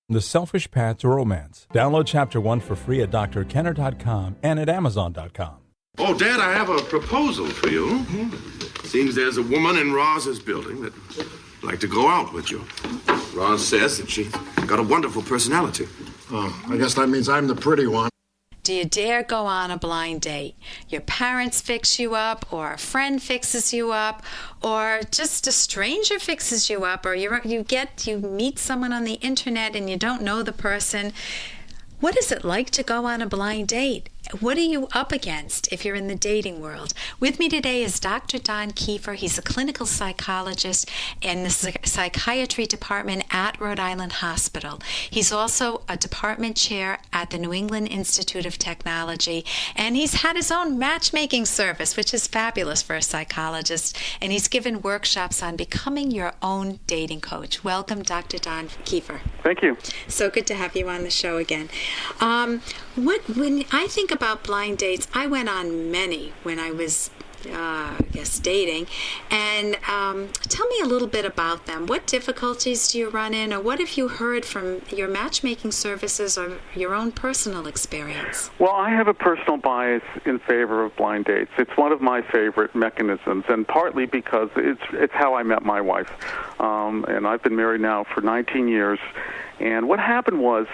The Selfish Path to Romance. Download Chapter 1 for free at drkenner.com and at amazon.com. Oh, Dad, I have a proposal for you. Seems there's a woman in Roz's building that'd like to go out with you. Roz says that she's got a wonderful personality. Oh, I guess that means I'm the pretty one. Do you dare go on a blind date? Your parents fix you up, or a friend fixes you up, or just a stranger fixes you up, or you meet someone on the internet and you don't know the person. What is it like to go on a blind date? What are you up against if you're in the dating world? With me today is Dr. Don Kieffer. He's a clinical psychologist in the psychiatry department at Rhode Island Hospital. He's also a department chair at the New England Institute of Technology, and he's had his own matchmaking service, which is fabulous for a psychologist, and he's given workshops on becoming your own dating coach. Welcome, Dr. Don Kieffer. Thank you. So good to have you on the show again. When I think about blind dates, I went on many when I was, dating. And tell me a little bit about them. What difficulties do you run in, or what have you heard from your matchmaking services or your own personal experience? Well, I have a personal bias in favor of blind dates. It's one of my favorite mechanisms, and partly because it's how I met my wife. And I've been married now for 19 years. And what happened was,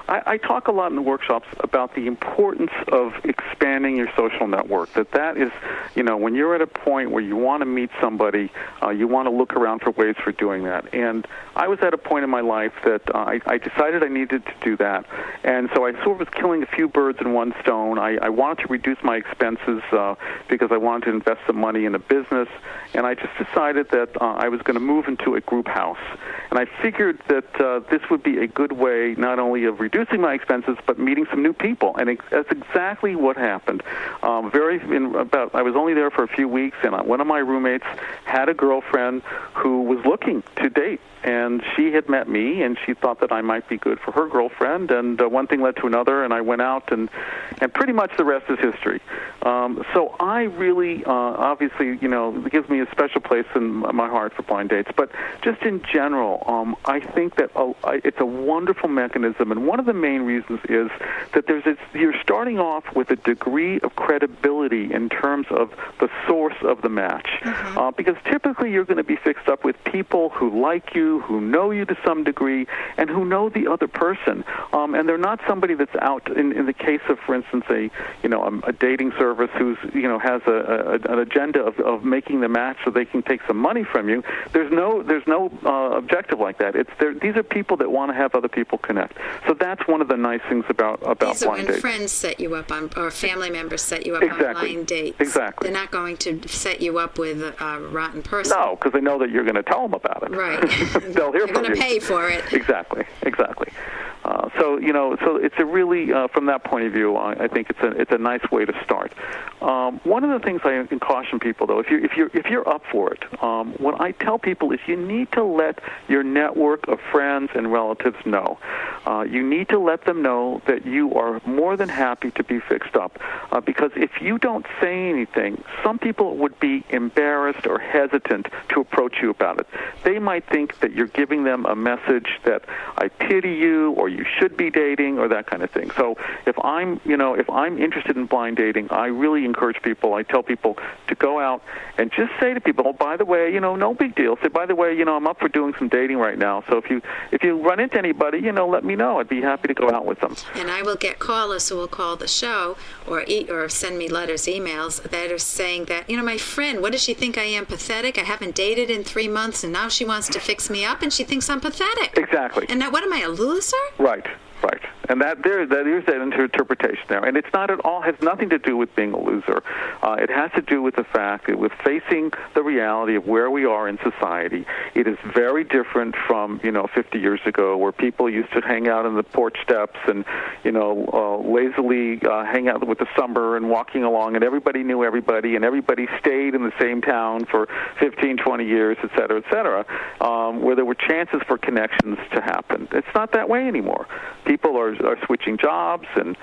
I talk a lot in the workshops about the importance of expanding your social network. That is, when you're at a point where you want to meet somebody, you want to look around for ways for doing that. And I was at a point in my life that I decided I needed to do that. And so I sort of was killing a few birds in one stone. I wanted to reduce my expenses because I wanted to invest some money in a business. And I just decided that I was going to move into a group house. And I figured that this would be a good way not only of reducing my expenses but meeting some new people, and that's exactly what happened. I was only there for a few weeks, and one of my roommates had a girlfriend who was looking to date, and she had met me, and she thought that I might be good for her girlfriend, and one thing led to another, and I went out, and pretty much the rest is history. So I really, obviously, it gives me a special place in my heart for blind dates, but just in general, I think that it's a wonderful mechanism, and one of the main reasons is that you're starting off with a degree of credibility in terms of the source of the match, because typically you're going to be fixed up with people who like you, who know you to some degree, and who know the other person, and they're not somebody that's out in the case of, for instance, a dating service who's has an agenda of making the match so they can take some money from you. There's no objective like that. These are people that want to have other people connect. So that's one of the nice things about these are blind dates. when friends set you up on, or family members set you up on blind dates. Exactly. They're not going to set you up with a rotten person. No, because they know that you're going to tell them about it. Right. They'll hear You're from you. going to pay for it. Exactly. So it's a really, from that point of view, I think it's a nice way to start. One of the things I can caution people, though, if you're up for it, what I tell people is you need to let your network of friends and relatives know. You need to let them know that you are more than happy to be fixed up, because if you don't say anything, some people would be embarrassed or hesitant to approach you about it. They might think that you're giving them a message that I pity you, or you should be dating, or that kind of thing. So if I'm interested in blind dating, I really encourage people. I tell people to go out and just say to people, oh, by the way, no big deal. Say, by the way, I'm up for doing some dating right now. So if you run into anybody, let me know. I'd be happy to go out with them. And I will get callers who will call the show or send me letters, emails that are saying that, my friend, what does she think I am, pathetic? I haven't dated in 3 months, and now she wants to fix me up, and she thinks I'm pathetic. Exactly. And now, what am I, a loser? Right. And that is that interpretation there. And it's not at all, has nothing to do with being a loser. It has to do with the fact that with facing the reality of where we are in society, it is very different from, 50 years ago, where people used to hang out on the porch steps and, lazily hang out with the summer and walking along, and everybody knew everybody, and everybody stayed in the same town for 15, 20 years, et cetera, where there were chances for connections to happen. It's not that way anymore. People are switching jobs and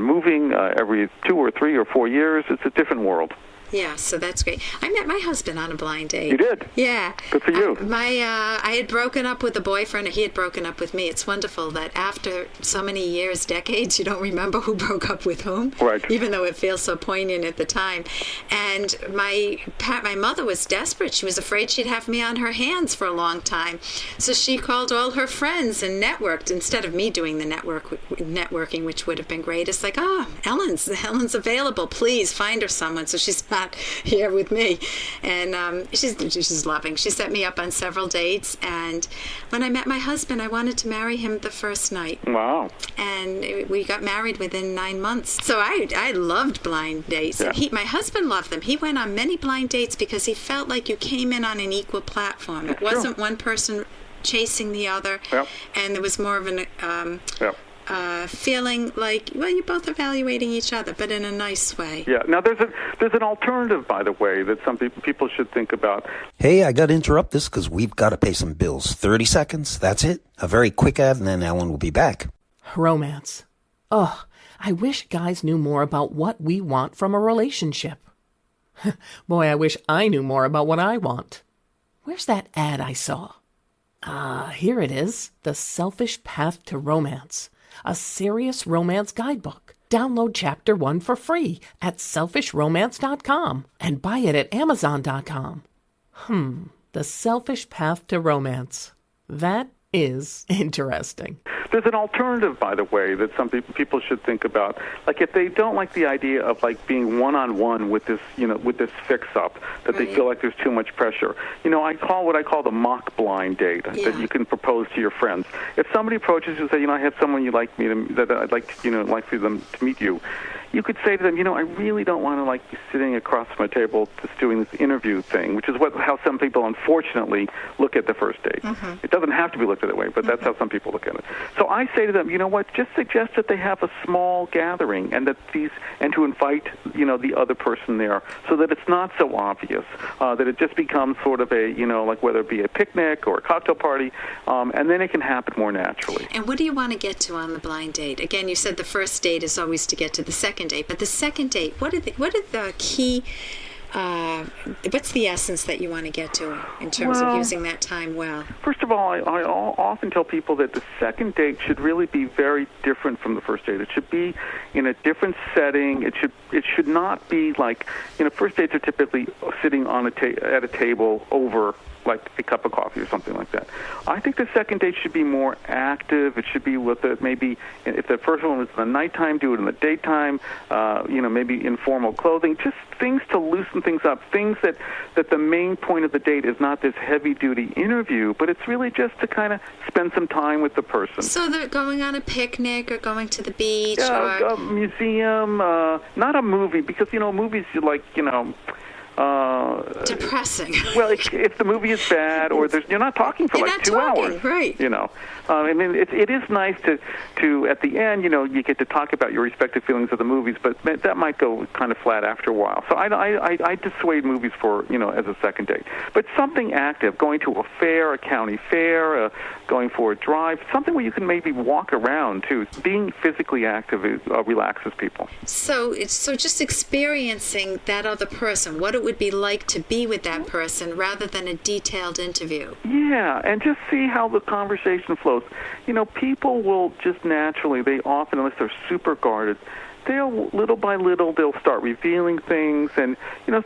moving every 2 or 3 or 4 years. It's a different world. Yeah, so that's great. I met my husband on a blind date. You did? Yeah. Good for you. I had broken up with a boyfriend, or he had broken up with me. It's wonderful that after so many years, decades, you don't remember who broke up with whom. Right. Even though it feels so poignant at the time. And my mother was desperate. She was afraid she'd have me on her hands for a long time. So she called all her friends and networked instead of me doing the networking, which would have been great. It's like, Helen's available. Please find her someone. So she's not here with me. And she's loving. She set me up on several dates. And when I met my husband, I wanted to marry him the first night. Wow. And we got married within 9 months. So I loved blind dates. Yeah. And my husband loved them. He went on many blind dates because he felt like you came in on an equal platform. It wasn't one person chasing the other. Yep. And there was more of an feeling like, well, you're both evaluating each other, but in a nice way. Yeah. Now, there's an alternative, by the way, that some people should think about. Hey, I got to interrupt this because we've got to pay some bills. 30 seconds, that's it. A very quick ad, and then Ellen will be back. Romance. Ugh, I wish guys knew more about what we want from a relationship. Boy, I wish I knew more about what I want. Where's that ad I saw? Here it is. The Selfish Path to Romance. A serious romance guidebook. Download Chapter 1 for free at selfishromance.com and buy it at amazon.com. The Selfish Path to Romance. That is interesting. There's an alternative, by the way, that some people should think about. Like, if they don't like the idea of like being one-on-one with this, with this fix-up, that they feel like there's too much pressure. I call what I call the mock blind date that you can propose to your friends. If somebody approaches you and say, I have someone you'd like me to, that I'd like like for them to meet you. You could say to them, I really don't want to be sitting across from a table just doing this interview thing, which is how some people unfortunately look at the first date. It doesn't have to be looked at that way, but that's how some people look at it. So I say to them, just suggest that they have a small gathering and to invite, the other person there so that it's not so obvious, that it just becomes sort of a, whether it be a picnic or a cocktail party, and then it can happen more naturally. And what do you want to get to on the blind date? Again, you said the first date is always to get to the second date, but the second date, what are the key, what's the essence that you want to get to in terms of using that time well? First of all, I often tell people that the second date should really be very different from the first date. It should be in a different setting. It should not be like, first dates are typically sitting on at a table over like a cup of coffee or something like that. I think the second date should be more active. It should be maybe if the first one was in the nighttime, do it in the daytime. Maybe informal clothing, just things to loosen things up. Things that the main point of the date is not this heavy-duty interview, but it's really just to kind of spend some time with the person. So they're going on a picnic or going to the beach or a museum, not a movie, because movies depressing. Well, if the movie is bad, or you're not talking for like 2 hours, right? It is nice to at the end, you get to talk about your respective feelings of the movies, but that might go kind of flat after a while. So I dissuade movies for as a second date, but something active, going to a fair, a county fair, going for a drive, something where you can maybe walk around too. Being physically active relaxes people. So just experiencing that other person, what it would be like to be with that person rather than a detailed interview. Yeah, and just see how the conversation flows. People will just naturally, they often, unless they're super guarded, little by little, they'll start revealing things, and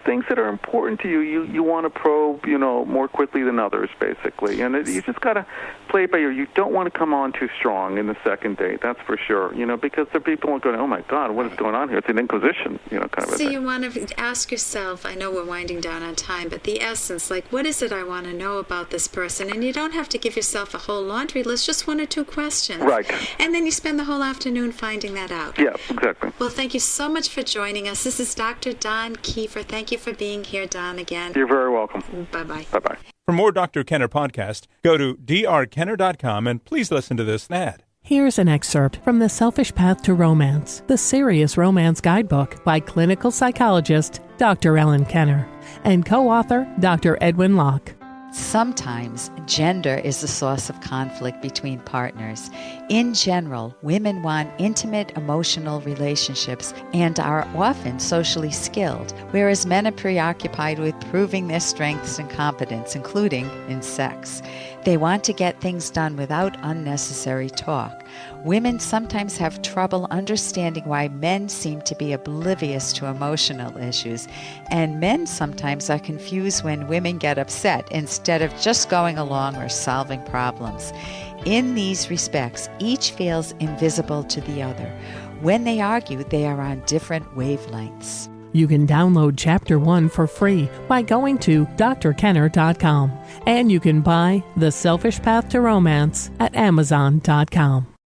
things that are important to you. You want to probe, more quickly than others, basically. And you just got to play it by ear. You don't want to come on too strong in the second date. That's for sure. Because the people are going, oh my God, what is going on here? It's an inquisition, kind of a thing. So you want to ask yourself. I know we're winding down on time, but the essence, like, what is it I want to know about this person? And you don't have to give yourself a whole laundry list. Just 1 or 2 questions. Right. And then you spend the whole afternoon finding that out. Yeah, exactly. Well, thank you so much for joining us. This is Dr. Don Kieffer. Thank you for being here, Don, again. You're very welcome. Bye-bye. Bye-bye. For more Dr. Kenner podcast, go to drkenner.com and please listen to this ad. Here's an excerpt from The Selfish Path to Romance, the Serious Romance Guidebook by clinical psychologist Dr. Ellen Kenner and co-author Dr. Edwin Locke. Sometimes gender is the source of conflict between partners. In general, women want intimate emotional relationships and are often socially skilled, whereas men are preoccupied with proving their strengths and competence, including in sex. They want to get things done without unnecessary talk. Women sometimes have trouble understanding why men seem to be oblivious to emotional issues, and men sometimes are confused when women get upset instead of just going along or solving problems. In these respects, each feels invisible to the other. When they argue, they are on different wavelengths. You can download Chapter 1 for free by going to drkenner.com, and you can buy The Selfish Path to Romance at amazon.com.